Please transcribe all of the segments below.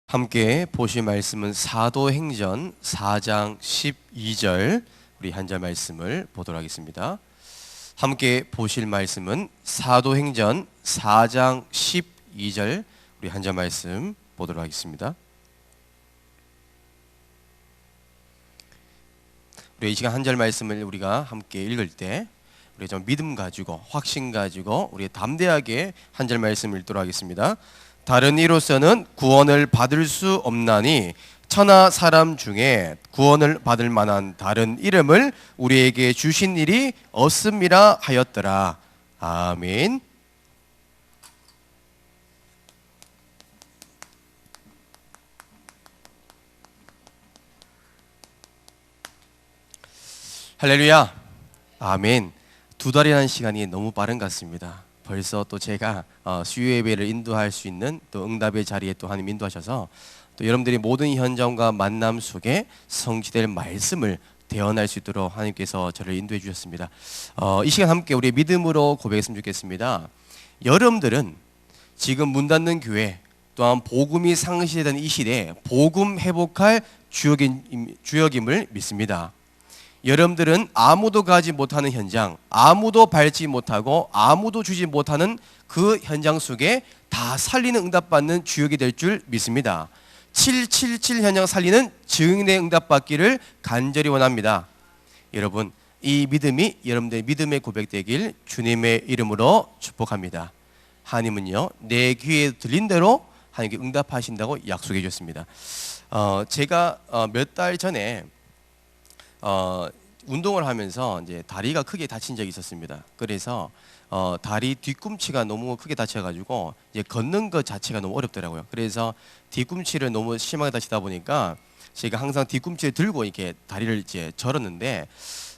함께 보실 말씀은 사도행전 4장 12절 우리 한 절 말씀을 보도록 하겠습니다. 함께 보실 말씀은 사도행전 4장 12절 우리 한 절 말씀 보도록 하겠습니다. 우리 이 시간 한 절 말씀을 우리가 함께 읽을 때 우리 좀 믿음 가지고 확신 가지고 우리 담대하게 한 절 말씀을 읽도록 하겠습니다. 다른 이로서는 구원을 받을 수 없나니 천하 사람 중에 구원을 받을 만한 다른 이름을 우리에게 주신 일이 없음이라 하였더라. 아멘. 할렐루야. 아멘. 두 달이라는 시간이 너무 빠른 것 같습니다. 벌써 또 제가 수요 예배를 인도할 수 있는 또 응답의 자리에 또 하나님 인도하셔서 또 여러분들이 모든 현장과 만남 속에 성취될 말씀을 대언할 수 있도록 하나님께서 저를 인도해 주셨습니다. 이 시간 함께 우리 믿음으로 고백했으면 좋겠습니다. 여러분들은 지금 문 닫는 교회 또한 복음이 상실되는 이 시대에 복음 회복할 주역임을 믿습니다. 여러분들은 아무도 가지 못하는 현장, 아무도 밟지 못하고 아무도 주지 못하는 그 현장 속에 다 살리는 응답받는 주역이 될 줄 믿습니다. 777 현장 살리는 증인의 응답받기를 간절히 원합니다. 여러분, 이 믿음이 여러분들의 믿음의 고백되길 주님의 이름으로 축복합니다. 하나님은요, 내 귀에 들린 대로 하나님께 응답하신다고 약속해 주셨습니다. 제가 몇 달 전에 운동을 하면서 이제 다리가 크게 다친 적이 있었습니다. 그래서 다리 뒤꿈치가 너무 크게 다쳐가지고 이제 걷는 것 자체가 너무 어렵더라고요. 그래서 뒤꿈치를 너무 심하게 다치다 보니까 제가 항상 뒤꿈치를 들고 이렇게 다리를 이제 절었는데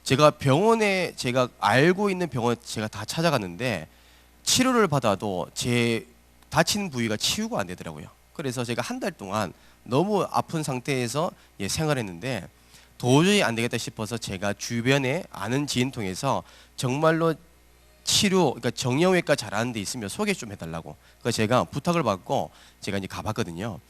제가 병원에 제가 알고 있는 병원 제가 다 찾아갔는데 치료를 받아도 제 다친 부위가 치유가 안 되더라고요. 그래서 제가 한 달 동안 너무 아픈 상태에서 생활했는데 도저히 안 되겠다 싶어서 제가 주변에 아는 지인 통해서 정말로 치료, 그러니까 정형외과 잘하는 데 있으면 소개 좀 해달라고. 그래서 제가 부탁을 받고 제가 이제 가봤거든요.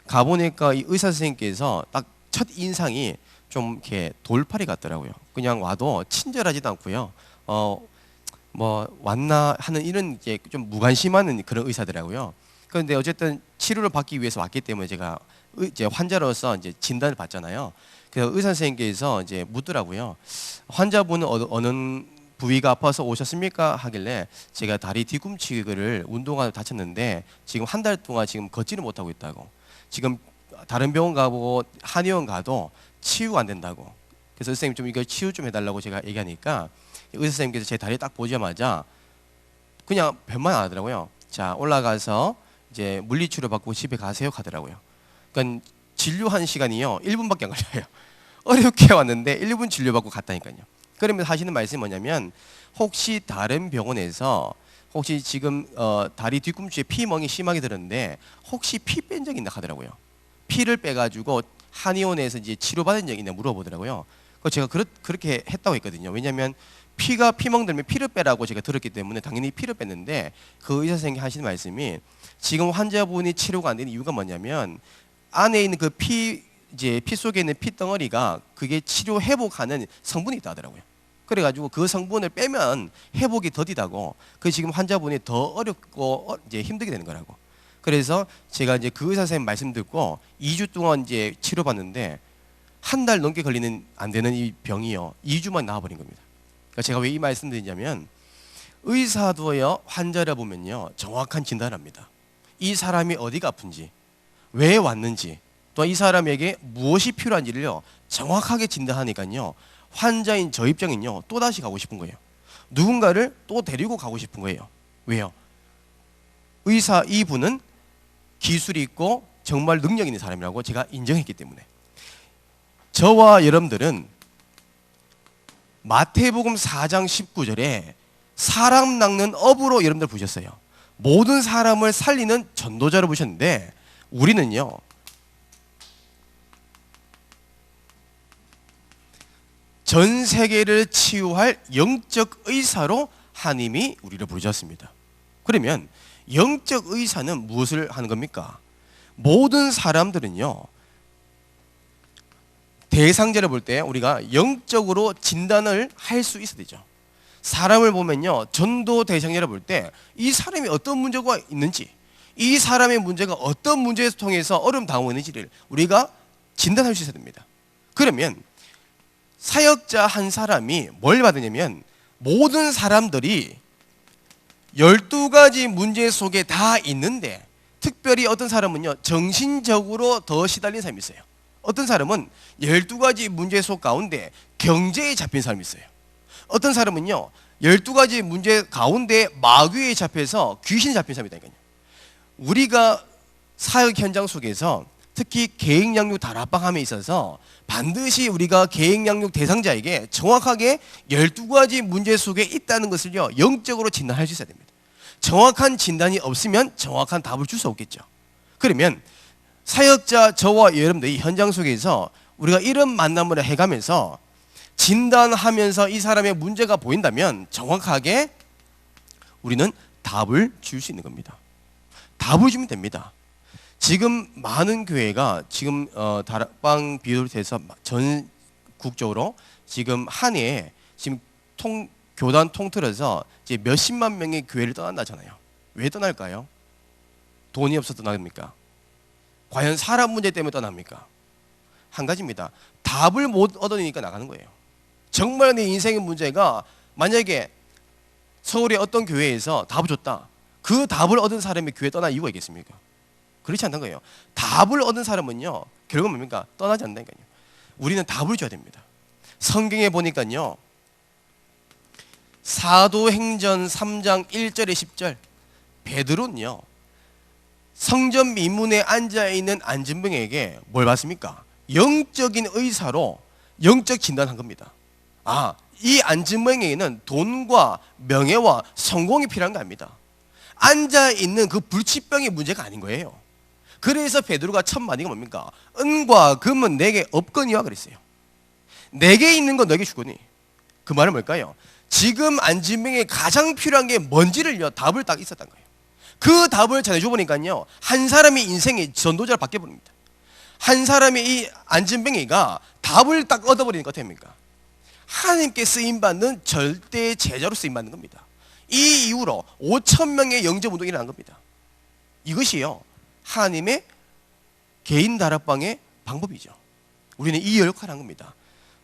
가보니까 이 의사 선생님께서 딱 첫 인상이 좀 이렇게 돌팔이 같더라고요. 그냥 와도 친절하지도 않고요. 뭐 왔나 하는 이런 이제 좀 무관심하는 그런 의사더라고요. 그런데 어쨌든 치료를 받기 위해서 왔기 때문에 제가 이제 환자로서 이제 진단을 받잖아요. 그래서 의사 선생님께서 이제 묻더라고요. 환자분은 어느 부위가 아파서 오셨습니까? 하길래 제가 다리 뒤꿈치를 운동하다 다쳤는데 지금 한 달 동안 지금 걷지를 못하고 있다고. 지금 다른 병원 가보고 한의원 가도 치유가 안 된다고. 그래서 의사 선생님 좀 이거 치유 좀 해달라고 제가 얘기하니까 의사 선생님께서 제 다리 딱 보자마자 그냥 별말 안 하더라고요. 자, 올라가서 이제 물리치료 받고 집에 가세요 하더라고요. 그러니까 진료한 시간이요 1분밖에 안 걸려요. 어렵게 왔는데 1분 진료받고 갔다니까요. 그러면서 하시는 말씀이 뭐냐면 혹시 다른 병원에서 혹시 지금 다리 뒤꿈치에 피멍이 심하게 들었는데 혹시 피 뺀 적 있나 하더라고요. 피를 빼가지고 한의원에서 이제 치료받은 적이 있나 물어보더라고요. 제가 그렇게 했다고 했거든요. 왜냐하면 피멍 들면 피를 빼라고 제가 들었기 때문에 당연히 피를 뺐는데 그 의사 선생님이 하시는 말씀이 지금 환자분이 치료가 안 되는 이유가 뭐냐면 안에 있는 그 피 속에 있는 피덩어리가 그게 치료 회복하는 성분이 있다 하더라고요. 그래가지고 그 성분을 빼면 회복이 더디다고. 그 지금 환자분이 더 어렵고 이제 힘들게 되는 거라고. 그래서 제가 이제 그 의사 선생님 말씀 듣고 2주 동안 이제 치료받는데 한 달 넘게 걸리는 안 되는 이 병이요 2주만 나와버린 겁니다. 그러니까 제가 왜 이 말씀 드리냐면 의사도요 환자를 보면요 정확한 진단을 합니다. 이 사람이 어디가 아픈지, 왜 왔는지, 또 이 사람에게 무엇이 필요한지를요 정확하게 진단하니까요 환자인 저 입장은요 또 다시 가고 싶은 거예요. 누군가를 또 데리고 가고 싶은 거예요. 왜요? 의사 이분은 기술이 있고 정말 능력 있는 사람이라고 제가 인정했기 때문에. 저와 여러분들은 마태복음 4장 19절에 사람 낚는 어부로 여러분들 보셨어요. 모든 사람을 살리는 전도자로 보셨는데 우리는요 전 세계를 치유할 영적 의사로 하나님이 우리를 부르셨습니다. 그러면 영적 의사는 무엇을 하는 겁니까? 모든 사람들은요, 대상자를 볼 때 우리가 영적으로 진단을 할 수 있어야 되죠. 사람을 보면요, 전도 대상자를 볼 때 이 사람이 어떤 문제가 있는지, 이 사람의 문제가 어떤 문제를 통해서 어려움 당하고 있는지를 우리가 진단할 수 있어야 됩니다. 그러면 사역자 한 사람이 뭘 받으냐면, 모든 사람들이 12가지 문제 속에 다 있는데, 특별히 어떤 사람은요, 정신적으로 더 시달린 사람이 있어요. 어떤 사람은 12가지 문제 속 가운데 경제에 잡힌 사람이 있어요. 어떤 사람은요, 12가지 문제 가운데 마귀에 잡혀서 귀신에 잡힌 사람이 있다니까요. 우리가 사역 현장 속에서 특히 계획양육 다락방함에 있어서 반드시 우리가 계획양육 대상자에게 정확하게 12가지 문제 속에 있다는 것을요, 영적으로 진단할 수 있어야 됩니다. 정확한 진단이 없으면 정확한 답을 줄 수 없겠죠. 그러면 사역자 저와 여러분들이 현장 속에서 우리가 이런 만남을 해가면서 진단하면서 이 사람의 문제가 보인다면 정확하게 우리는 답을 줄 수 있는 겁니다. 답을 주면 됩니다. 지금 많은 교회가 지금 다락방 비롯해서 전국적으로 지금 한 해에 지금 교단 통틀어서 이제 몇십만 명의 교회를 떠난다잖아요. 왜 떠날까요? 돈이 없어서 떠납니까? 과연 사람 문제 때문에 떠납니까? 한 가지입니다. 답을 못 얻으니까 나가는 거예요. 정말 내 인생의 문제가 만약에 서울의 어떤 교회에서 답을 줬다. 그 답을 얻은 사람이 교회 떠날 이유가 있겠습니까? 그렇지 않다는 거예요. 답을 얻은 사람은요, 결국 뭡니까? 떠나지 않는다니까요. 우리는 답을 줘야 됩니다. 성경에 보니까요, 사도행전 3장 1절에 10절, 베드로는요, 성전 미문에 앉아있는 안진병에게 뭘 받습니까? 영적인 의사로 영적 진단한 겁니다. 이 안진병에게는 돈과 명예와 성공이 필요한 거 아닙니다. 앉아있는 그 불치병의 문제가 아닌 거예요. 그래서 베드로가 첫 마디가 뭡니까? 은과 금은 내게 없거니와 그랬어요. 내게 있는 건 너에게 주거니. 그 말은 뭘까요? 지금 안진병에 가장 필요한 게 뭔지를요, 답을 딱 있었던 거예요. 그 답을 전해줘 보니까요, 한 사람의 인생이 전도자로 바뀌어버립니다. 한 사람의 이 안진병이가 답을 딱 얻어버리는 것 같습니까? 하나님께 쓰임받는 절대 제자로 쓰임받는 겁니다. 이 이후로 5,000명의 영접운동이 일어난 겁니다. 이것이요, 하나님의 개인 다락방의 방법이죠. 우리는 이 역할을 한 겁니다.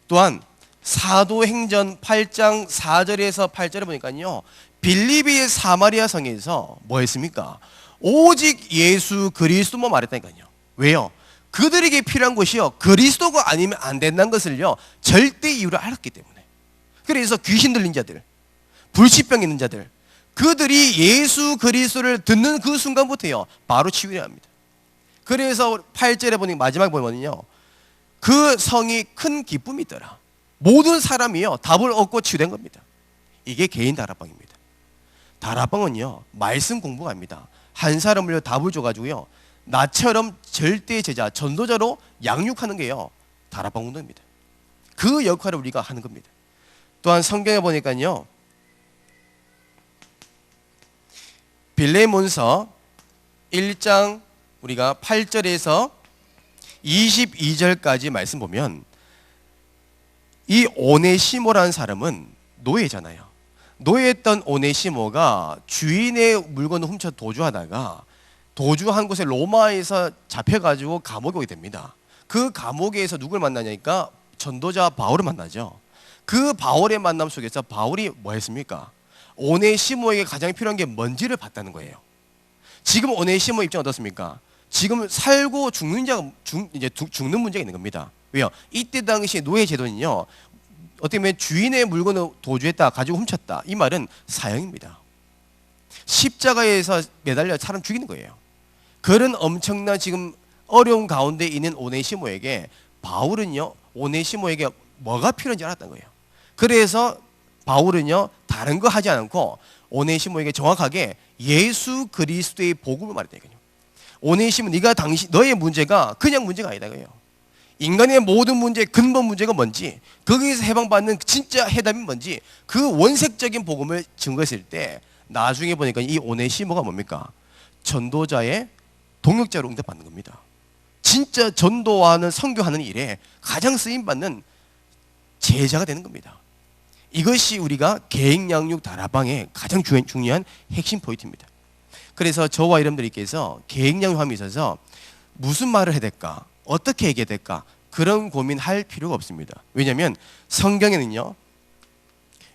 또한 사도행전 8장 4절에서 8절에 보니까요, 빌립비의 사마리아 성에서 뭐 했습니까? 오직 예수 그리스도만 말했다니까요. 왜요? 그들에게 필요한 것이요, 그리스도가 아니면 안 된다는 것을요, 절대 이유를 알았기 때문에. 그래서 귀신 들린 자들, 불치병 있는 자들, 그들이 예수 그리스도를 듣는 그 순간부터요, 바로 치유해야 합니다. 그래서 8절에 보니 마지막에 보면요, 그 성이 큰 기쁨이 있더라. 모든 사람이요, 답을 얻고 치유된 겁니다. 이게 개인 다락방입니다. 다락방은요, 말씀 공부가 아닙니다. 한 사람을 답을 줘가지고요, 나처럼 절대 제자, 전도자로 양육하는 게요, 다락방 운동입니다. 그 역할을 우리가 하는 겁니다. 또한 성경에 보니까요, 빌레몬서 1장 우리가 8절에서 22절까지 말씀 보면, 이 오네시모라는 사람은 노예잖아요. 노예했던 오네시모가 주인의 물건을 훔쳐 도주하다가 도주한 곳에 로마에서 잡혀가지고 감옥에 오게 됩니다. 그 감옥에서 누굴 만나냐니까 전도자 바울을 만나죠. 그 바울의 만남 속에서 바울이 뭐 했습니까? 오네시모에게 가장 필요한 게 뭔지를 봤다는 거예요. 지금 오네시모 입장 어떻습니까? 지금 살고 죽는 자가 이제 죽는 문제가 있는 겁니다. 왜요? 이때 당시 노예 제도는요, 어떻게 보면 주인의 물건을 도주했다, 가지고 훔쳤다, 이 말은 사형입니다. 십자가에서 매달려 사람 죽이는 거예요. 그런 엄청난 지금 어려운 가운데 있는 오네시모에게 바울은요, 오네시모에게 뭐가 필요한지 알았던 거예요. 그래서 바울은요, 다른 거 하지 않고 오네시모에게 정확하게 예수 그리스도의 복음을 말했다니까요. 오네시모, 네가 너의 문제가 그냥 문제가 아니다 그래요. 인간의 모든 문제, 근본 문제가 뭔지, 거기에서 해방받는 진짜 해답이 뭔지, 그 원색적인 복음을 증거했을 때 나중에 보니까 이 오네시모가 뭡니까? 전도자의 동역자로 응답받는 겁니다. 진짜 전도하는 선교하는 일에 가장 쓰임받는 제자가 되는 겁니다. 이것이 우리가 계획양육 다락방의 가장 중요한 핵심 포인트입니다. 그래서 저와 여러분들께서 계획양육함에 있어서 무슨 말을 해야 될까, 어떻게 얘기해야 될까, 그런 고민할 필요가 없습니다. 왜냐하면 성경에는요,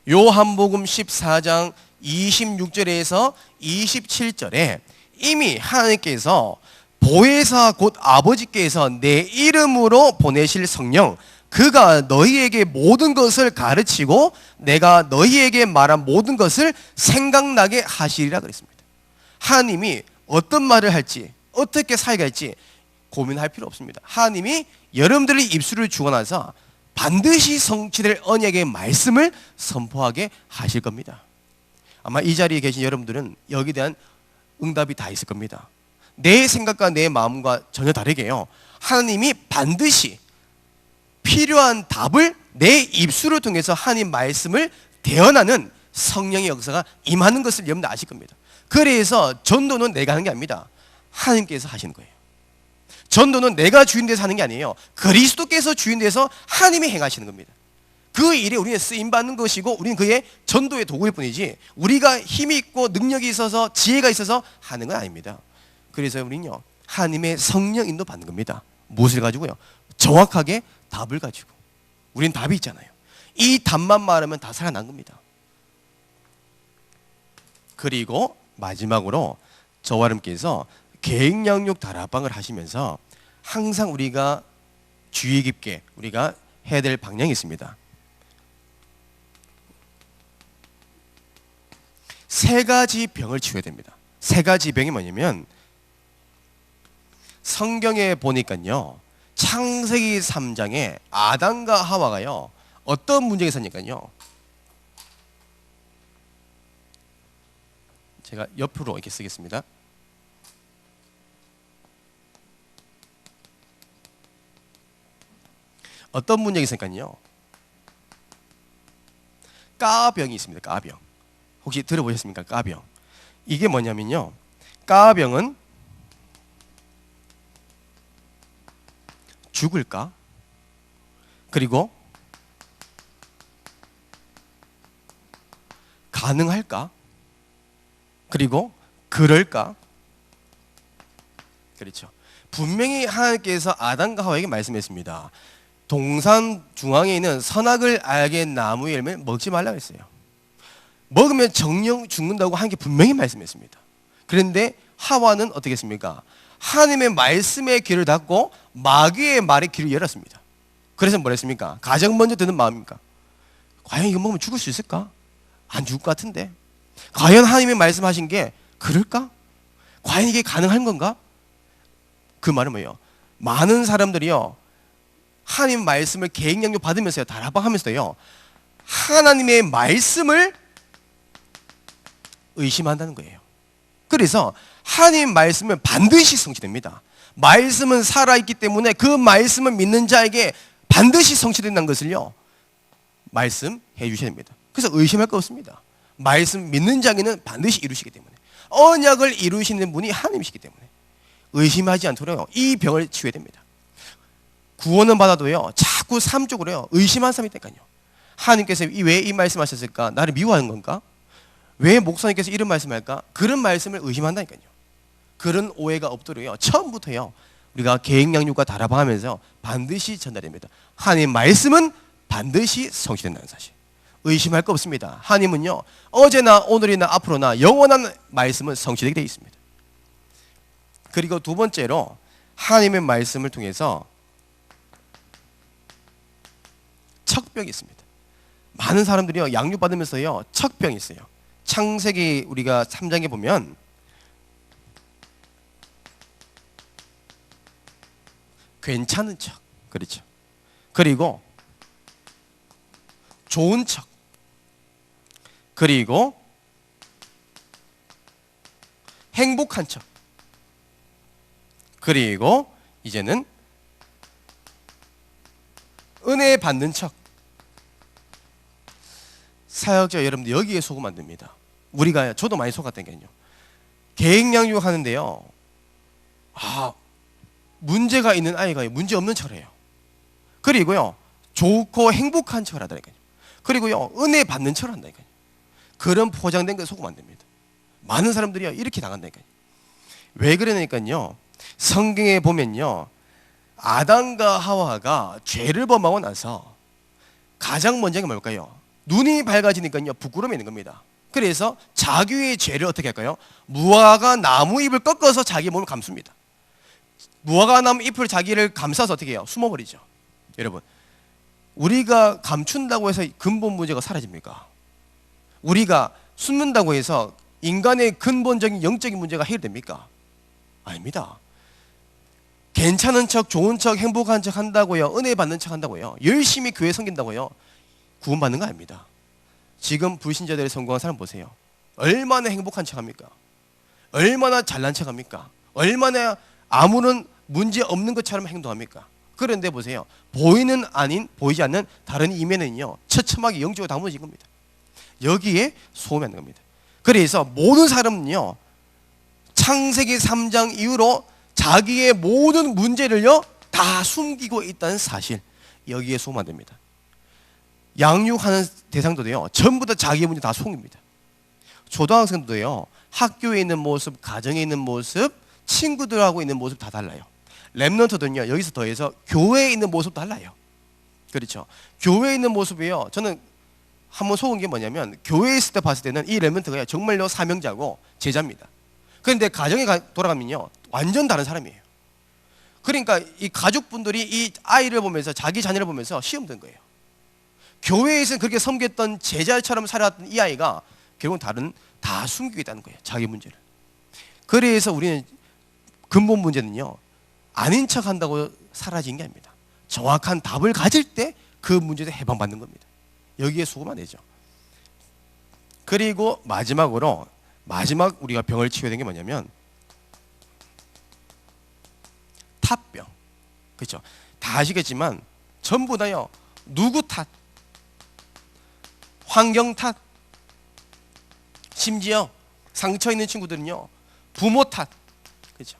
요한복음 14장 26절에서 27절에 이미 하나님께서 보혜사 곧 아버지께서 내 이름으로 보내실 성령, 그가 너희에게 모든 것을 가르치고 내가 너희에게 말한 모든 것을 생각나게 하시리라 그랬습니다. 하나님이 어떤 말을 할지, 어떻게 살아갈지 고민할 필요 없습니다. 하나님이 여러분들의 입술을 주관해서 반드시 성취될 언약의 말씀을 선포하게 하실 겁니다. 아마 이 자리에 계신 여러분들은 여기에 대한 응답이 다 있을 겁니다. 내 생각과 내 마음과 전혀 다르게요, 하나님이 반드시 필요한 답을 내 입술을 통해서 하나님 말씀을 대언하는 성령의 역사가 임하는 것을 여러분들 아실 겁니다. 그래서 전도는 내가 하는 게 아닙니다. 하나님께서 하시는 거예요. 전도는 내가 주인 돼서 하는 게 아니에요. 그리스도께서 주인 돼서 하나님이 행하시는 겁니다. 그 일에 우리는 쓰임받는 것이고 우리는 그의 전도의 도구일 뿐이지 우리가 힘이 있고 능력이 있어서 지혜가 있어서 하는 건 아닙니다. 그래서 우리는요, 하나님의 성령 인도 받는 겁니다. 무엇을 가지고요? 정확하게 답을 가지고. 우리는 답이 있잖아요. 이 답만 말하면 다 살아난 겁니다. 그리고 마지막으로 저와 여러분께서 계획양육 다락방을 하시면서 항상 우리가 주의 깊게 우리가 해야 될 방향이 있습니다. 세 가지 병을 치워야 됩니다. 세 가지 병이 뭐냐면, 성경에 보니까요, 창세기 3장에 아담과 하와가요, 어떤 문제가 있었냐면요, 제가 옆으로 이렇게 쓰겠습니다. 어떤 문제가 있으니까요, 까병이 있습니다. 까병. 혹시 들어보셨습니까? 까병. 이게 뭐냐면요, 까병은 죽을까? 그리고 가능할까? 그리고 그럴까? 그렇죠. 분명히 하나님께서 아담과 하와에게 말씀했습니다. 동산 중앙에 있는 선악을 알게 나무의 열매를 먹지 말라고 했어요. 먹으면 정령 죽는다고 하나님께 분명히 말씀했습니다. 그런데 하와는 어떻게 했습니까? 하나님의 말씀에 귀를 닫고 마귀의 말에 귀를 열었습니다. 그래서 뭐라 했습니까? 가장 먼저 드는 마음입니까? 과연 이거 먹으면 죽을 수 있을까? 안 죽을 것 같은데. 과연 하나님의 말씀하신 게 그럴까? 과연 이게 가능한 건가? 그 말은 뭐예요? 많은 사람들이요, 하나님 말씀을 계획양육 받으면서요, 다락방 하면서요, 하나님의 말씀을 의심한다는 거예요. 그래서 하나님 말씀은 반드시 성취됩니다. 말씀은 살아있기 때문에 그 말씀을 믿는 자에게 반드시 성취된다는 것을요, 말씀해 주셔야 됩니다. 그래서 의심할 거 없습니다. 말씀 믿는 자에게는 반드시 이루시기 때문에, 언약을 이루시는 분이 하나님이시기 때문에 의심하지 않도록 이 병을 치워야 됩니다. 구원은 받아도요, 자꾸 삶 쪽으로요, 의심한 사람이 있다니까요. 하나님께서 왜 이 말씀하셨을까? 나를 미워하는 건가? 왜 목사님께서 이런 말씀할까? 그런 말씀을 의심한다니까요. 그런 오해가 없도록요, 처음부터요, 우리가 계획양육과 다락방 하면서 반드시 전달됩니다. 하나님 말씀은 반드시 성취된다는 사실. 의심할 거 없습니다. 하나님은요, 어제나 오늘이나 앞으로나 영원한 말씀은 성취되게 되어 있습니다. 그리고 두 번째로 하나님의 말씀을 통해서 척병이 있습니다. 많은 사람들이요, 양육받으면서요, 척병이 있어요. 창세기 우리가 3장에 보면 괜찮은 척, 그렇죠. 그리고 좋은 척, 그리고 행복한 척, 그리고 이제는 은혜 받는 척. 사역자 여러분들, 여기에 속으면 안 됩니다. 우리가, 저도 많이 속았다니까요. 계획양육 하는데요, 문제가 있는 아이가 문제 없는 척해요. 그리고요, 좋고 행복한 척을 하다니까요. 그리고요, 은혜 받는 척을 한다니까요. 그런 포장된 거 속으면 안 됩니다. 많은 사람들이요, 이렇게 나간다니까요. 왜 그러냐니까요, 성경에 보면요, 아담과 하와가 죄를 범하고 나서 가장 먼저 게 뭘까요? 눈이 밝아지니까요, 부끄러움이 있는 겁니다. 그래서 자기의 죄를 어떻게 할까요? 무화과 나무 잎을 꺾어서 자기 몸을 감습니다. 무화과 나무 잎을 자기를 감싸서 어떻게 해요? 숨어버리죠. 여러분, 우리가 감춘다고 해서 근본 문제가 사라집니까? 우리가 숨는다고 해서 인간의 근본적인 영적인 문제가 해결됩니까? 아닙니다. 괜찮은 척, 좋은 척, 행복한 척 한다고요, 은혜 받는 척 한다고요, 열심히 교회 섬긴다고요, 구원받는 거 아닙니다. 지금 불신자들의 성공한 사람 보세요. 얼마나 행복한 척 합니까? 얼마나 잘난 척 합니까? 얼마나 아무런 문제 없는 것처럼 행동합니까? 그런데 보세요, 보이는 아닌 보이지 않는 다른 이면은요, 처참하게 영적으로 다 무너진 겁니다. 여기에 소음이 안 된 겁니다. 그래서 모든 사람은요, 창세기 3장 이후로 자기의 모든 문제를요 다 숨기고 있다는 사실, 여기에 소음 안 됩니다. 양육하는 대상도요, 전부 다 자기의 문제 다 속입니다. 초등학생도요, 학교에 있는 모습, 가정에 있는 모습, 친구들하고 있는 모습 다 달라요. 렘넌트들은요, 여기서 더해서 교회에 있는 모습도 달라요. 그렇죠. 교회에 있는 모습이요, 저는 한번 속은 게 뭐냐면, 교회에 있을 때 봤을 때는 이 렘넌트가 정말로 사명자고 제자입니다. 그런데 가정에 돌아가면요, 완전 다른 사람이에요. 그러니까 이 가족분들이 이 아이를 보면서, 자기 자녀를 보면서 시험 든 거예요. 교회에서는 그렇게 섬겼던 제자처럼 살아왔던 이 아이가 결국은 다 숨기고 있다는 거예요, 자기 문제를. 그래서 우리는 근본 문제는요, 아닌 척 한다고 사라진 게 아닙니다. 정확한 답을 가질 때 그 문제도 해방받는 겁니다. 여기에 속으면 안 되죠. 그리고 마지막 우리가 병을 치유해야 되는 게 뭐냐면 탓병. 그렇죠. 다 아시겠지만 전부 다요, 누구 탓, 환경 탓, 심지어 상처 있는 친구들은요, 부모 탓. 그렇죠.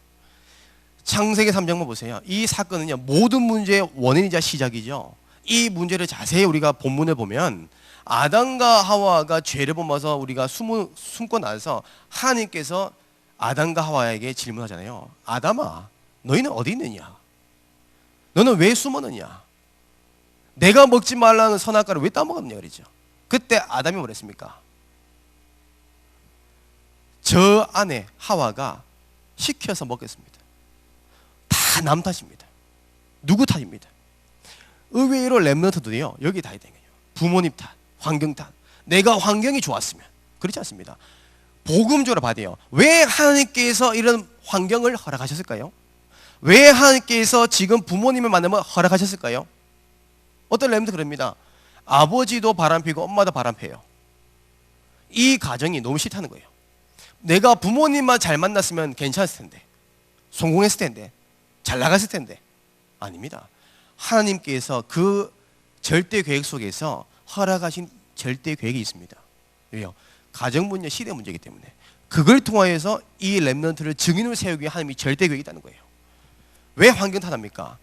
창세기 3장만 보세요. 이 사건은요, 모든 문제의 원인이자 시작이죠. 이 문제를 자세히 우리가 본문을 보면, 아담과 하와가 죄를 범해서 우리가 숨고 나서 하나님께서 아담과 하와에게 질문하잖아요. 아담아, 너희는 어디 있느냐? 너는 왜 숨었느냐? 내가 먹지 말라는 선악과를 왜 따먹었느냐 그러죠. 그때 아담이 뭐랬습니까? 저 아내 하와가 시켜서 먹겠습니다. 다 남 탓입니다. 누구 탓입니다. 의외로 렘넌트들이요, 여기 다 있는 거예요. 부모님 탓, 환경 탓. 내가 환경이 좋았으면. 그렇지 않습니다. 복음적으로 봐야 돼요. 왜 하나님께서 이런 환경을 허락하셨을까요? 왜 하나님께서 지금 부모님을 만나면 허락하셨을까요? 어떤 렘넌트 그럽니다. 아버지도 바람피고 엄마도 바람펴요. 이 가정이 너무 싫다는 거예요. 내가 부모님만 잘 만났으면 괜찮았을 텐데, 성공했을 텐데, 잘 나갔을 텐데. 아닙니다. 하나님께서 그 절대 계획 속에서 허락하신 절대 계획이 있습니다. 왜요? 가정 문제, 시대 문제이기 때문에. 그걸 통하여서 이 렘넌트를 증인으로 세우기 위해 하나님이 절대 계획이 있다는 거예요. 왜 환경 탓합니까?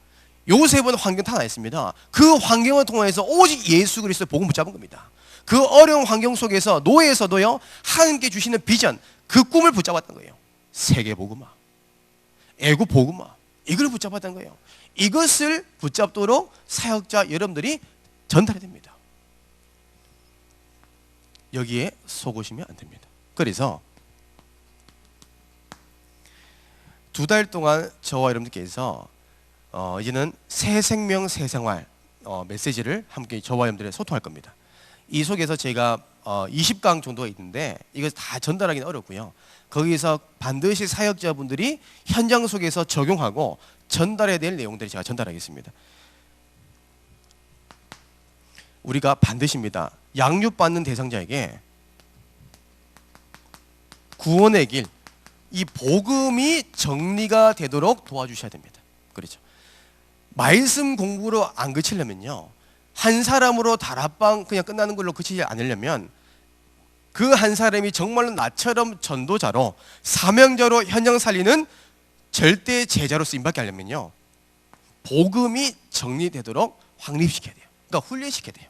요셉은 환경 탓 안 했습니다. 그 환경을 통해서 오직 예수 그리스도의 복음 붙잡은 겁니다. 그 어려운 환경 속에서, 노예에서도요, 하나님께 주시는 비전, 그 꿈을 붙잡았던 거예요. 세계 복음화, 애국 복음화, 이걸 붙잡았던 거예요. 이것을 붙잡도록 사역자 여러분들이 전달해야 됩니다. 여기에 속으시면 안 됩니다. 그래서 2달 동안 저와 여러분들께서 이제는 새 생명 새 생활 메시지를 함께 저와 여러분들이 소통할 겁니다. 이 속에서 제가 20강 정도가 있는데 이거 다 전달하기는 어렵고요. 거기서 반드시 사역자분들이 현장 속에서 적용하고 전달해야 될 내용들을 제가 전달하겠습니다. 우리가 반드시입니다. 양육받는 대상자에게 구원의 길, 이 복음이 정리가 되도록 도와주셔야 됩니다. 그렇죠. 말씀 공부로 안 그치려면요, 한 사람으로 다락방 그냥 끝나는 걸로 그치지 않으려면 그 한 사람이 정말로 나처럼 전도자로 사명자로 현장 살리는 절대 제자로 쓰임받게 하려면요, 복음이 정리되도록 확립시켜야 돼요. 그러니까 훈련시켜야 돼요.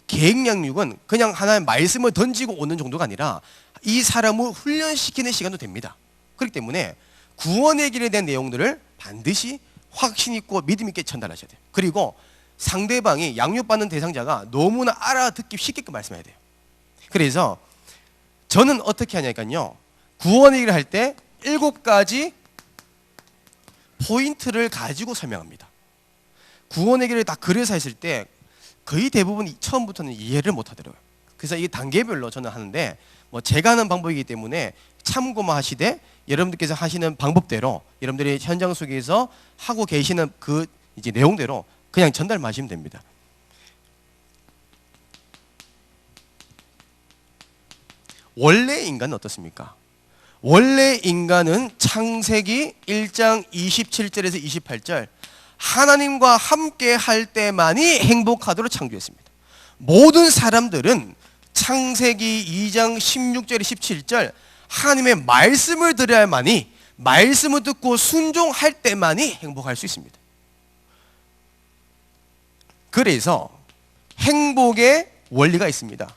계획양육은 그냥 하나의 말씀을 던지고 오는 정도가 아니라 이 사람을 훈련시키는 시간도 됩니다. 그렇기 때문에 구원의 길에 대한 내용들을 반드시 확신 있고 믿음 있게 전달하셔야 돼요. 그리고 상대방이 양육받는 대상자가 너무나 알아듣기 쉽게끔 말씀해야 돼요. 그래서 저는 어떻게 하냐니까요, 구원의 길을 할 때 7가지 포인트를 가지고 설명합니다. 구원의 길을 다 그려서 했을 때 거의 대부분 처음부터는 이해를 못 하더라고요. 그래서 이 단계별로 저는 하는데, 뭐 제가 하는 방법이기 때문에 참고만 하시되 여러분들께서 하시는 방법대로 여러분들이 현장 속에서 하고 계시는 그 이제 내용대로 그냥 전달만 하시면 됩니다. 원래 인간은 어떻습니까? 원래 인간은 창세기 1장 27절에서 28절 하나님과 함께 할 때만이 행복하도록 창조했습니다. 모든 사람들은 창세기 2장 16절 17절 하나님의 말씀을 들어야만이, 말씀을 듣고 순종할 때만이 행복할 수 있습니다. 그래서 행복의 원리가 있습니다.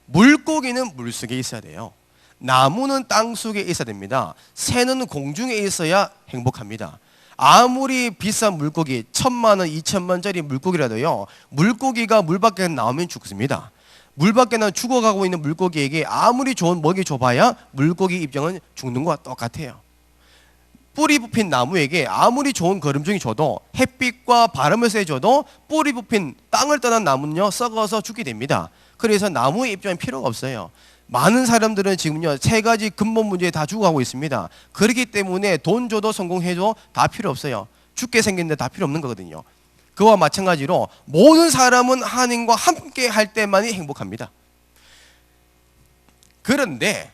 물고기는 물속에 있어야 돼요. 나무는 땅 속에 있어야 됩니다. 새는 공중에 있어야 행복합니다. 아무리 비싼 물고기 1,000만 원, 2,000만 원짜리 물고기라도요, 물고기가 물 밖에 나오면 죽습니다. 물 밖에 나 죽어가고 있는 물고기에게 아무리 좋은 먹이 줘봐야 물고기 입장은 죽는 것과 똑같아요. 뿌리 뽑힌 나무에게 아무리 좋은 거름종이 줘도, 햇빛과 바람을 쐬줘도 뿌리 뽑힌 땅을 떠난 나무는요 썩어서 죽게 됩니다. 그래서 나무의 입장은 필요가 없어요. 많은 사람들은 지금요 3가지 근본 문제에 다 죽어가고 있습니다. 그렇기 때문에 돈 줘도 성공해도 다 필요 없어요. 죽게 생겼는데 다 필요 없는 거거든요. 그와 마찬가지로 모든 사람은 하나님과 함께 할 때만이 행복합니다. 그런데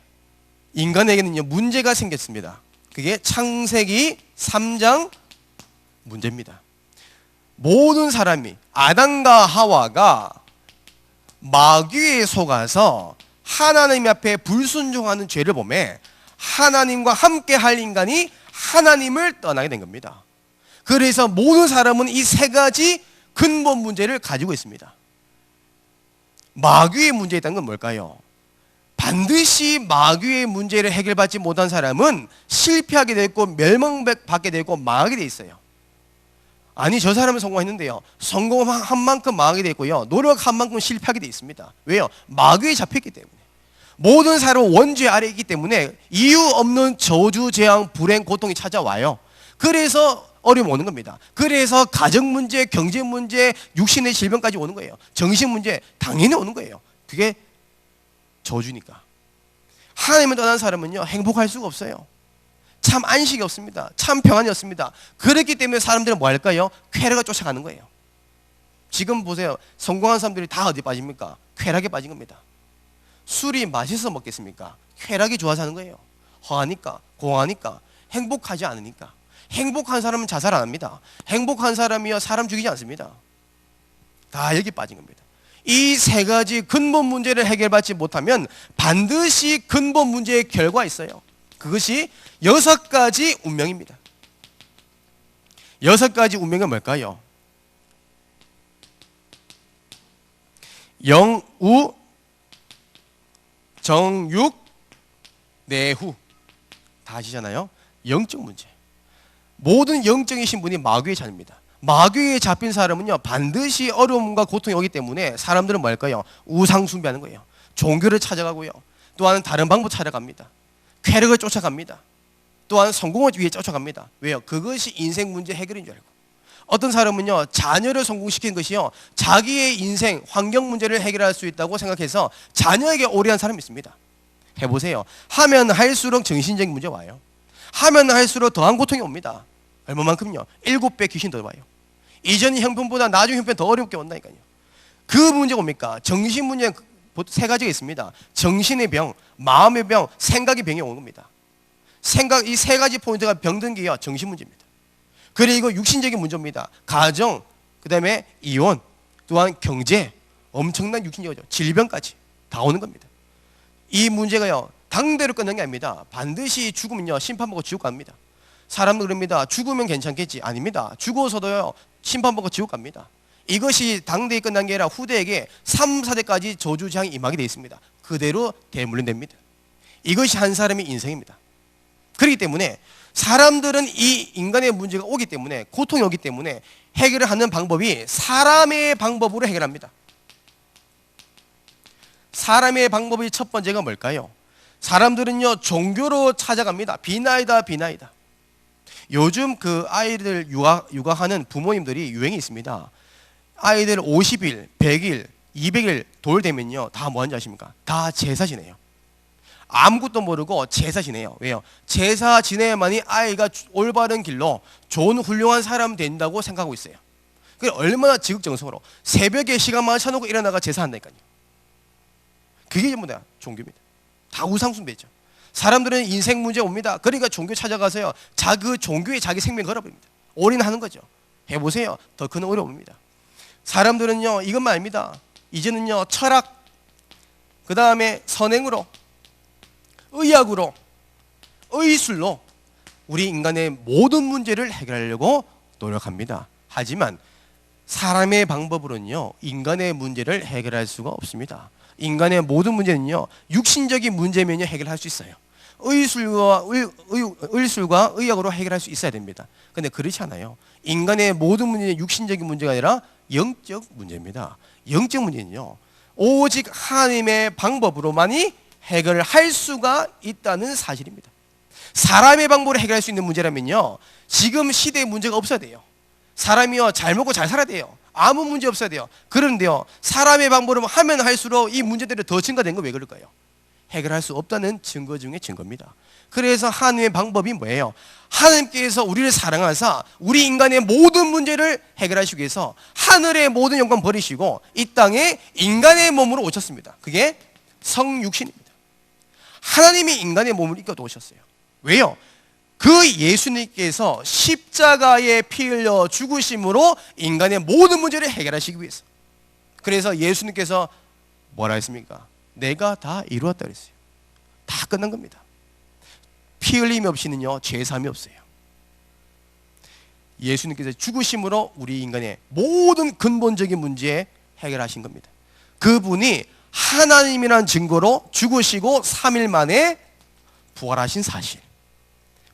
인간에게는요 문제가 생겼습니다. 그게 창세기 3장 문제입니다. 모든 사람이, 아담과 하와가 마귀에 속아서 하나님 앞에 불순종하는 죄를 범해 하나님과 함께 할 인간이 하나님을 떠나게 된 겁니다. 그래서 모든 사람은 이 3가지 근본 문제를 가지고 있습니다. 마귀의 문제에 있다는 건 뭘까요? 반드시 마귀의 문제를 해결받지 못한 사람은 실패하게 되고 멸망받게 되고 망하게 돼 있어요. 아니, 저 사람은 성공했는데요, 성공한 만큼 망하게 돼 있고요, 노력한 만큼 실패하게 돼 있습니다. 왜요? 마귀에 잡혔기 때문에. 모든 사람은 원죄 아래에 있기 때문에 이유 없는 저주, 재앙, 불행, 고통이 찾아와요. 그래서 어려움이 오는 겁니다. 그래서 가정 문제, 경제 문제, 육신의 질병까지 오는 거예요. 정신 문제 당연히 오는 거예요. 그게 저주니까. 하나님을 떠난 사람은요 행복할 수가 없어요. 참 안식이 없습니다. 참 평안이 없습니다. 그렇기 때문에 사람들은 뭐 할까요? 쾌락을 쫓아가는 거예요. 지금 보세요. 성공한 사람들이 다 어디 빠집니까? 쾌락에 빠진 겁니다. 술이 맛있어 먹겠습니까? 쾌락이 좋아서 하는 거예요. 허하니까, 공하니까, 행복하지 않으니까. 행복한 사람은 자살 안 합니다. 행복한 사람이요 사람 죽이지 않습니다. 다 여기 빠진 겁니다. 이 3가지 근본 문제를 해결받지 못하면 반드시 근본 문제의 결과가 있어요. 그것이 6가지 운명입니다. 6가지 운명은 뭘까요? 영우, 정육, 내후. 다 아시잖아요. 영적 문제. 모든 영적이신 분이 마귀의 자녀입니다. 마귀에 잡힌 사람은요 반드시 어려움과 고통이 오기 때문에 사람들은 뭐 할까요? 우상 숭배하는 거예요. 종교를 찾아가고요, 또한 다른 방법 찾아갑니다. 쾌락을 쫓아갑니다. 또한 성공을 위해 쫓아갑니다. 왜요? 그것이 인생 문제 해결인 줄 알고. 어떤 사람은요 자녀를 성공시키는 것이요 자기의 인생 환경 문제를 해결할 수 있다고 생각해서 자녀에게 오래 한 사람이 있습니다. 해보세요. 하면 할수록 정신적인 문제 와요. 하면 할수록 더한 고통이 옵니다. 얼마만큼요? 7배 귀신 더 와요. 이전 형편보다 나중 형편 더 어렵게 온다니까요. 그 문제가 뭡니까? 정신 문제는 3가지가 있습니다. 정신의 병, 마음의 병, 생각의 병이 오는 겁니다. 생각, 이 3가지 포인트가 병든 게요 정신 문제입니다. 그리고 육신적인 문제입니다. 가정, 그 다음에 이혼, 또한 경제, 엄청난 육신적이죠. 질병까지 다 오는 겁니다. 이 문제가요 당대로 끝난 게 아닙니다. 반드시 죽으면요 심판받고 지옥 갑니다. 사람도 그럽니다. 죽으면 괜찮겠지. 아닙니다. 죽어서도요 심판받고 지옥 갑니다. 이것이 당대에 끝난 게 아니라 후대에게 3, 4대까지 저주재앙이 임하게 되어 있습니다. 그대로 대물림됩니다. 이것이 한 사람의 인생입니다. 그렇기 때문에 사람들은 이 인간의 문제가 오기 때문에, 고통이 오기 때문에 해결을 하는 방법이 사람의 방법으로 해결합니다. 사람의 방법이 첫 번째가 뭘까요? 사람들은요 종교로 찾아갑니다. 비나이다 비나이다. 요즘 그 아이들 육아하는 부모님들이 유행이 있습니다. 아이들 50일, 100일, 200일 돌 되면요 다 뭐 하는지 아십니까? 다 제사 지내요. 아무것도 모르고 제사 지내요. 왜요? 제사 지내야만이 아이가 올바른 길로 좋은 훌륭한 사람 된다고 생각하고 있어요. 그게 얼마나 지극정성으로 새벽에 시간만 쳐놓고 일어나가 제사한다니까요. 그게 전부 다 종교입니다. 다 우상숭배죠. 사람들은 인생 문제 옵니다. 그러니까 종교 찾아가서요 그 종교에 자기 생명 걸어버립니다. 올인하는 거죠. 해보세요. 더 큰 어려움입니다. 사람들은요 이것만 아닙니다. 이제는요 철학, 그 다음에 선행으로, 의학으로, 의술로 우리 인간의 모든 문제를 해결하려고 노력합니다. 하지만 사람의 방법으로는요 인간의 문제를 해결할 수가 없습니다. 인간의 모든 문제는요 육신적인 문제면요 해결할 수 있어요. 의술과 의학으로 해결할 수 있어야 됩니다. 근데 그렇지 않아요. 인간의 모든 문제는 육신적인 문제가 아니라 영적 문제입니다. 영적 문제는요 오직 하나님의 방법으로만이 해결을 할 수가 있다는 사실입니다. 사람의 방법으로 해결할 수 있는 문제라면요 지금 시대에 문제가 없어야 돼요. 사람이요 잘 먹고 잘 살아야 돼요. 아무 문제 없어야 돼요. 그런데요 사람의 방법으로 하면 할수록 이 문제들이 더 증가된 건 왜 그럴까요? 해결할 수 없다는 증거 중에 증거입니다. 그래서 하나님의 방법이 뭐예요? 하나님께서 우리를 사랑하사 우리 인간의 모든 문제를 해결하시기 위해서 하늘의 모든 영광 버리시고 이 땅에 인간의 몸으로 오셨습니다. 그게 성육신입니다. 하나님이 인간의 몸을 입고 오셨어요. 왜요? 그 예수님께서 십자가에 피 흘려 죽으심으로 인간의 모든 문제를 해결하시기 위해서. 그래서 예수님께서 뭐라 했습니까? 내가 다 이루었다 그랬어요. 다 끝난 겁니다. 피 흘림이 없이는요 죄사함이 없어요. 예수님께서 죽으심으로 우리 인간의 모든 근본적인 문제 해결하신 겁니다. 그분이 하나님이라는 증거로 죽으시고 3일 만에 부활하신 사실.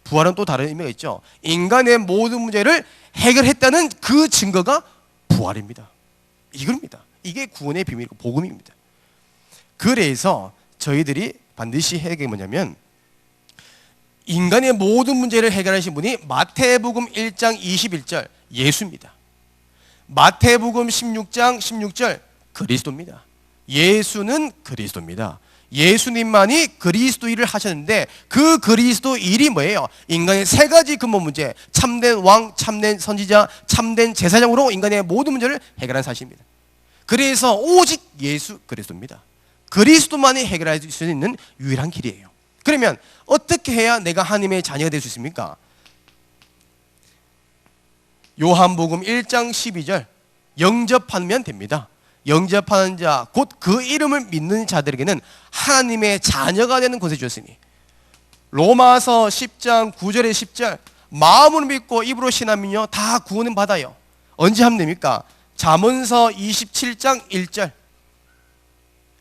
부활은 또 다른 의미가 있죠. 인간의 모든 문제를 해결했다는 그 증거가 부활입니다. 이겁니다. 이게 구원의 비밀이고 복음입니다. 그래서 저희들이 반드시 해야 할 게 뭐냐면 인간의 모든 문제를 해결하신 분이 마태복음 1장 21절 예수입니다. 마태복음 16장 16절 그리스도입니다. 예수는 그리스도입니다. 예수님만이 그리스도 일을 하셨는데 그 그리스도 일이 뭐예요? 인간의 세 가지 근본 문제, 참된 왕, 참된 선지자, 참된 제사장으로 인간의 모든 문제를 해결한 사실입니다. 그래서 오직 예수 그리스도입니다. 그리스도만이 해결할 수 있는 유일한 길이에요. 그러면 어떻게 해야 내가 하나님의 자녀가 될 수 있습니까? 요한복음 1장 12절 영접하면 됩니다. 영접하는 자 곧 그 이름을 믿는 자들에게는 하나님의 자녀가 되는 권세 주셨으니 로마서 10장 9절에 10절 마음으로 믿고 입으로 신하면요 다 구원은 받아요. 언제 하면 됩니까? 잠언서 27장 1절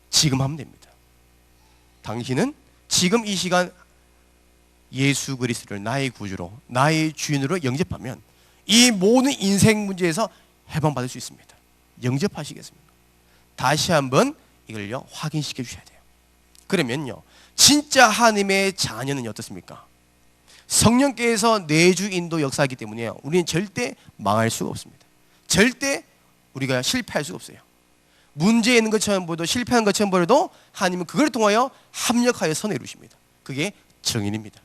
지금 하면 됩니다. 당신은 지금 이 시간 예수 그리스도를 나의 구주로 나의 주인으로 영접하면 이 모든 인생 문제에서 해방받을 수 있습니다. 영접하시겠습니까? 다시 한번 이걸요 확인시켜 주셔야 돼요. 그러면요 진짜 하나님의 자녀는 어떻습니까? 성령께서 내주 인도 역사하기 때문에 우리는 절대 망할 수가 없습니다. 절대 우리가 실패할 수가 없어요. 문제 있는 것처럼 보여도 실패한 것처럼 보여도 하나님은 그걸 통하여 합력하여 선을 이루십니다. 그게 정인입니다.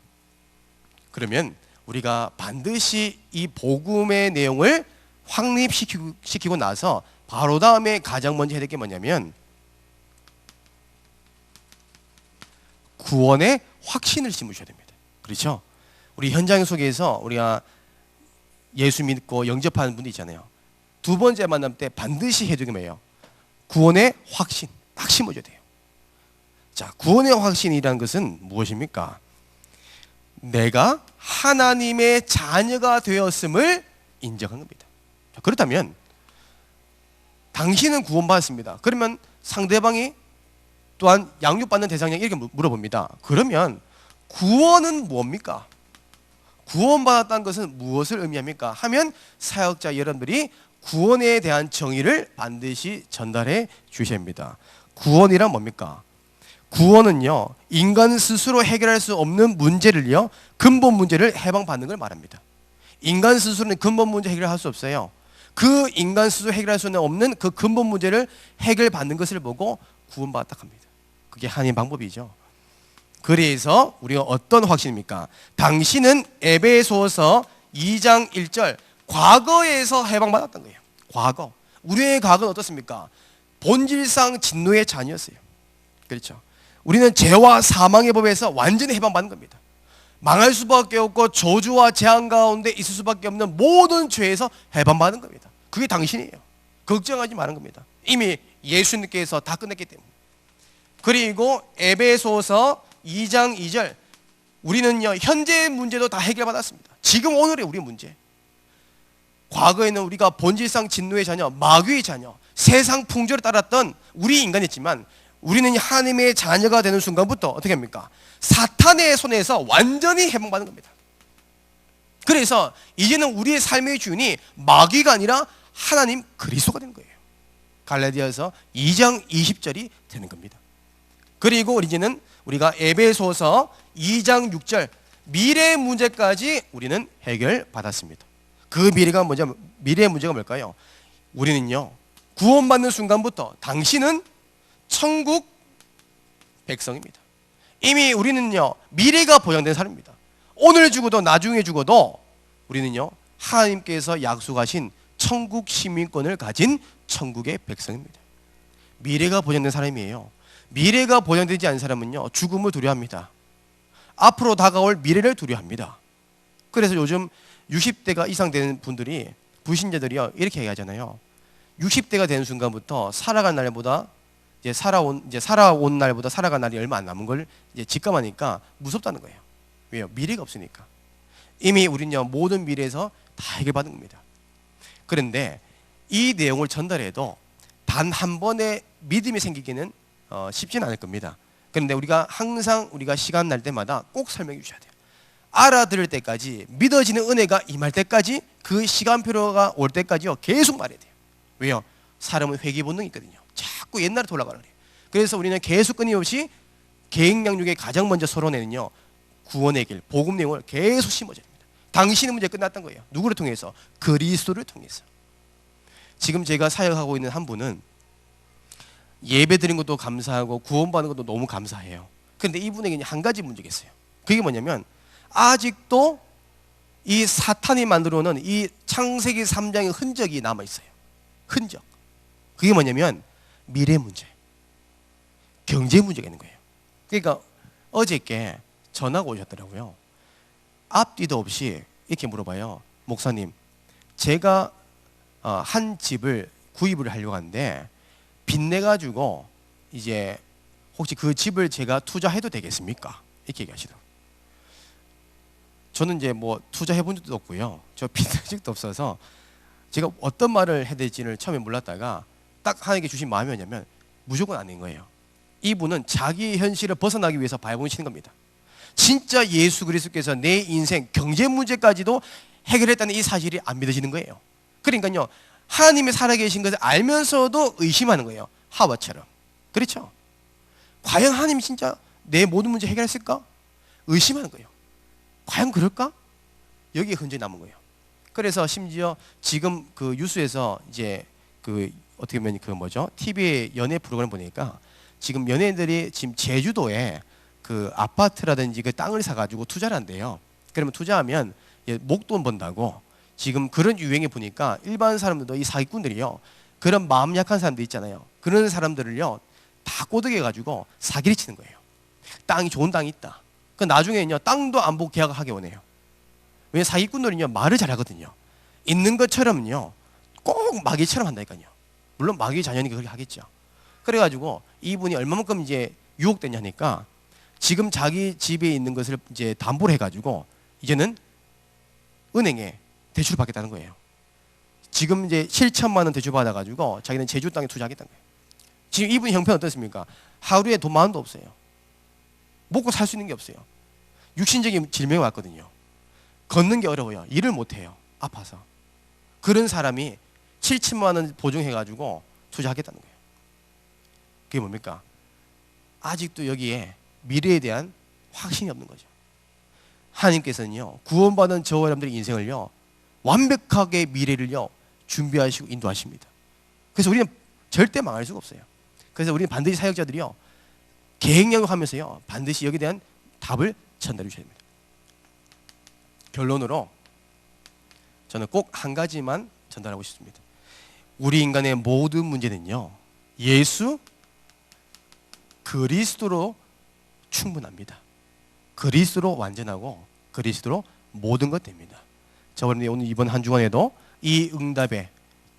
그러면 우리가 반드시 이 복음의 내용을 확립시키고 나서 바로 다음에 가장 먼저 해야 될 게 뭐냐면 구원의 확신을 심으셔야 됩니다. 그렇죠? 우리 현장 속에서 우리가 예수 믿고 영접하는 분들 있잖아요. 두 번째 만남 때 반드시 해야 되는 게 뭐예요? 구원의 확신 딱 심어줘야 돼요. 자, 구원의 확신이라는 것은 무엇입니까? 내가 하나님의 자녀가 되었음을 인정한 겁니다. 그렇다면 당신은 구원받았습니다. 그러면 상대방이 또한 양육받는 대상에게 이렇게 물어봅니다. 그러면 구원은 뭡니까? 구원받았다는 것은 무엇을 의미합니까? 하면 사역자 여러분들이 구원에 대한 정의를 반드시 전달해 주셔야 합니다. 구원이란 뭡니까? 구원은요, 인간 스스로 해결할 수 없는 문제를요, 근본 문제를 해방받는 걸 말합니다. 인간 스스로는 근본 문제 해결할 수 없어요. 그 인간 스스로 해결할 수 없는 그 근본 문제를 해결받는 것을 보고 구원받았다 합니다. 그게 하나님의 방법이죠. 그래서 우리가 어떤 확신입니까? 당신은 에베소서 2장 1절 과거에서 해방받았던 거예요. 과거. 우리의 과거는 어떻습니까? 본질상 진노의 자녀였어요. 그렇죠. 우리는 죄와 사망의 법에서 완전히 해방받는 겁니다. 망할 수밖에 없고 저주와 재앙 가운데 있을 수밖에 없는 모든 죄에서 해방받는 겁니다. 그게 당신이에요. 걱정하지 마는 겁니다. 이미 예수님께서 다 끝냈기 때문에. 그리고 에베소서 2장 2절 우리는요, 현재의 문제도 다 해결받았습니다. 지금 오늘의 우리 문제. 과거에는 우리가 본질상 진노의 자녀, 마귀의 자녀, 세상 풍조를 따랐던 우리 인간이었지만 우리는 하나님의 자녀가 되는 순간부터 어떻게 합니까? 사탄의 손에서 완전히 해방받는 겁니다. 그래서 이제는 우리의 삶의 주인이 마귀가 아니라 하나님 그리스도가 되는 거예요. 갈라디아서 2장 20절이 되는 겁니다. 그리고 이제는 우리가 에베소서 2장 6절 미래의 문제까지 우리는 해결받았습니다. 그 미래의 문제가 뭘까요? 우리는요, 구원받는 순간부터 당신은 천국 백성입니다. 이미 우리는요, 미래가 보장된 사람입니다. 오늘 죽어도 나중에 죽어도 우리는요, 하나님께서 약속하신 천국 시민권을 가진 천국의 백성입니다. 미래가 보장된 사람이에요. 미래가 보장되지 않은 사람은요, 죽음을 두려워합니다. 앞으로 다가올 미래를 두려워합니다. 그래서 요즘 60대가 이상 되는 분들이, 불신자들이요, 이렇게 얘기하잖아요. 60대가 되는 순간부터 살아간 날보다 살아온 날보다 살아간 날이 얼마 안 남은 걸 이제 직감하니까 무섭다는 거예요. 왜요? 미래가 없으니까. 이미 우리는요, 모든 미래에서 다 해결받은 겁니다. 그런데 이 내용을 전달해도 단 한 번의 믿음이 생기기는 쉽지는 않을 겁니다. 그런데 우리가 항상 우리가 시간 날 때마다 꼭 설명해 주셔야 돼요. 알아들을 때까지, 믿어지는 은혜가 임할 때까지, 그 시간표가 올 때까지요, 계속 말해야 돼요. 왜요? 사람은 회귀 본능이 있거든요. 자꾸 옛날에 돌아가라 그래요. 그래서 우리는 계속 끊임없이 계획 양육에 가장 먼저 서론에는요, 구원의 길, 복음 내용을 계속 심어줘야 됩니다. 당신의 문제 끝났던 거예요. 누구를 통해서? 그리스도를 통해서. 지금 제가 사역하고 있는 한 분은 예배 드린 것도 감사하고 구원받는 것도 너무 감사해요. 그런데 이분에게는 한 가지 문제가 있어요. 그게 뭐냐면 아직도 이 사탄이 만들어 놓은 이 창세기 3장의 흔적이 남아 있어요. 흔적. 그게 뭐냐면 미래 문제, 경제 문제가 있는 거예요. 그러니까 어저께 전화가 오셨더라고요. 앞뒤도 없이 이렇게 물어봐요. 목사님, 제가 한 집을 구입을 하려고 하는데 빚내가지고 이제 혹시 그 집을 제가 투자해도 되겠습니까? 이렇게 얘기하시더라고요. 저는 이제 뭐 투자해본 적도 없고요, 저 빚낸 적도 없어서 제가 어떤 말을 해야 될지를 처음에 몰랐다가 딱 하나님께 주신 마음이 뭐냐면 무조건 아닌 거예요. 이분은 자기 현실을 벗어나기 위해서 발버둥 치는 겁니다. 진짜 예수 그리스도께서 내 인생 경제 문제까지도 해결했다는 이 사실이 안 믿어지는 거예요. 그러니까요, 하나님이 살아계신 것을 알면서도 의심하는 거예요. 하와처럼. 그렇죠? 과연 하나님이 진짜 내 모든 문제 해결했을까? 의심하는 거예요. 과연 그럴까? 여기에 흔적이 남은 거예요. 그래서 심지어 지금 그 뉴스에서 이제 그 어떻게 보면 그 뭐죠? TV의 연예 프로그램 보니까 지금 연예인들이 지금 제주도에 그 아파트라든지 그 땅을 사가지고 투자를 한대요. 그러면 투자하면 목돈 번다고 지금 그런 유행에 보니까 일반 사람들도 이 사기꾼들이요, 그런 마음 약한 사람들 있잖아요. 그런 사람들을요 다 꼬드겨가지고 사기를 치는 거예요. 땅이 좋은 땅이 있다. 그 나중에는요 땅도 안 보고 계약하게 오네요. 왜냐면 사기꾼들은요 말을 잘하거든요. 있는 것처럼요 꼭 마귀처럼 한다니까요. 물론 마귀 자녀니까 그렇게 하겠죠. 그래가지고 이분이 얼마만큼 이제 유혹되냐니까 지금 자기 집에 있는 것을 이제 담보로 해가지고 이제는 은행에 대출을 받겠다는 거예요. 지금 이제 7천만 원 대출 받아가지고 자기는 제주 땅에 투자하겠다는 거예요. 지금 이분 형편 어떻습니까? 하루에 돈 10,000원도 없어요. 먹고 살 수 있는 게 없어요. 육신적인 질병이 왔거든요. 걷는 게 어려워요. 일을 못해요. 아파서. 그런 사람이 7천만 원 보증해가지고 투자하겠다는 거예요. 그게 뭡니까? 아직도 여기에 미래에 대한 확신이 없는 거죠. 하나님께서는요, 구원받은 저와 여러분들의 인생을요, 완벽하게 미래를요, 준비하시고 인도하십니다. 그래서 우리는 절대 망할 수가 없어요. 그래서 우리는 반드시 사역자들이요, 계획력하면서요, 반드시 여기에 대한 답을 전달해 주셔야 됩니다. 결론으로 저는 꼭 한 가지만 전달하고 싶습니다. 우리 인간의 모든 문제는요, 예수 그리스도로 충분합니다. 그리스도로 완전하고 그리스도로 모든 것 됩니다. 자, 오늘 이번 한 주간에도 이 응답의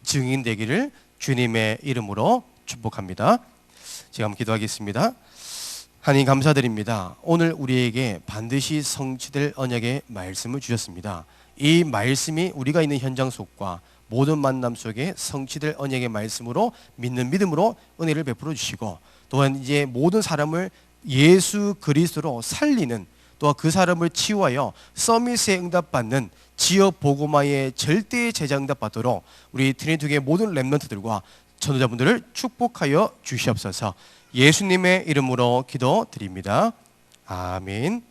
증인 되기를 주님의 이름으로 축복합니다. 제가 한번 기도하겠습니다. 하나님 감사드립니다. 오늘 우리에게 반드시 성취될 언약의 말씀을 주셨습니다. 이 말씀이 우리가 있는 현장 속과 모든 만남 속에 성취될 언약의 말씀으로 믿는 믿음으로 은혜를 베풀어 주시고, 또한 이제 모든 사람을 예수 그리스도로 살리는, 또한 그 사람을 치유하여 서밋에 응답받는 지역 복음화의 절대 제자 응답받도록 우리 트리니티교회 모든 렘넌트들과 전도자분들을 축복하여 주시옵소서. 예수님의 이름으로 기도드립니다. 아멘.